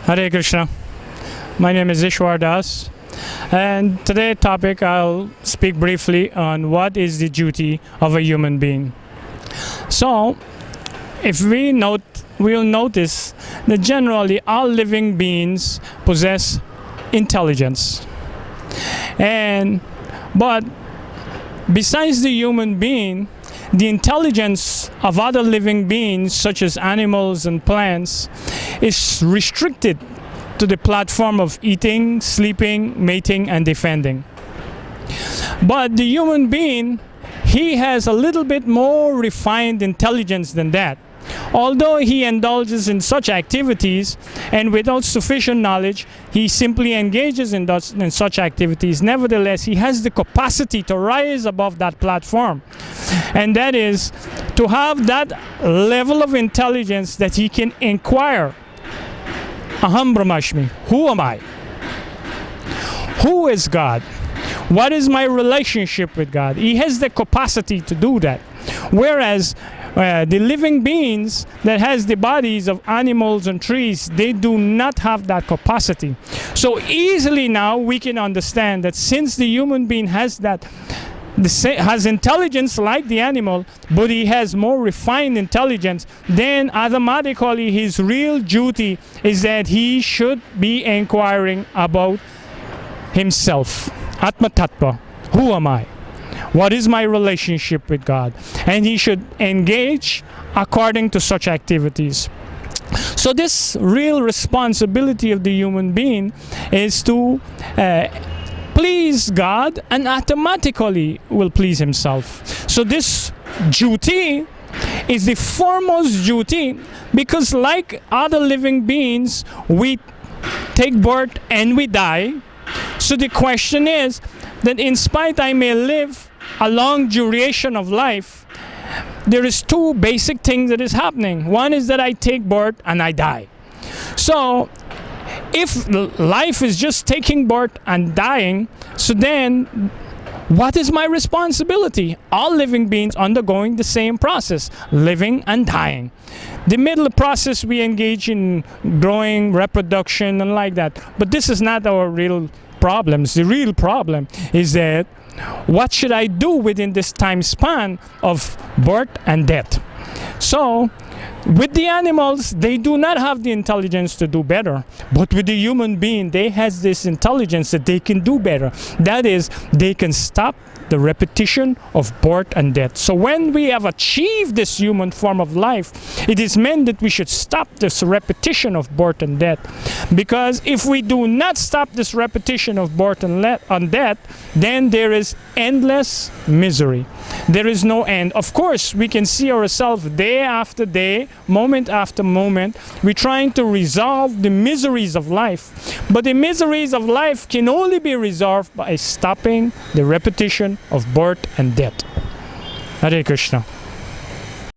Hare Krishna. My name is Ishwar Das, and today's topic I'll speak briefly on what is the duty of a human being. So, if we'll notice that generally all living beings possess intelligence, but besides the human being, the intelligence of other living beings, such as animals and plants, is restricted to the platform of eating, sleeping, mating, and defending. But the human being, he has a little bit more refined intelligence than that. Although he indulges in such activities, and without sufficient knowledge, he simply engages in such activities. Nevertheless, he has the capacity to rise above that platform. And that is to have that level of intelligence that he can inquire. Aham Brahmashmi. Who am I? Who is God? What is my relationship with God? He has the capacity to do that. Whereas the living beings that has the bodies of animals and trees, they do not have that capacity. So easily now we can understand that since the human being has intelligence like the animal, but he has more refined intelligence, then automatically his real duty is that he should be inquiring about himself. Atma Tattva. Who am I? What is my relationship with God? And he should engage according to such activities. So this real responsibility of the human being is to please God, and automatically will please himself. So this duty is the foremost duty, because like other living beings, we take birth and we die. So the question is that in spite I may live a long duration of life, there is two basic things that is happening. One is that I take birth and I die. So if life is just taking birth and dying, so then what is my responsibility? All living beings undergoing the same process, living and dying. The middle process we engage in growing, reproduction, and like that. But this is not our real problems. The real problem is that what should I do within this time span of birth and death? So with the animals, they do not have the intelligence to do better. But with the human being, they has this intelligence that they can do better. That is, they can stop the repetition of birth and death. So when we have achieved this human form of life, it is meant that we should stop this repetition of birth and death. Because if we do not stop this repetition of birth and death, then there is endless misery. There is no end. Of course, we can see ourselves day after day, moment after moment, we're trying to resolve the miseries of life. But the miseries of life can only be resolved by stopping the repetition of birth and death. Hare Krishna.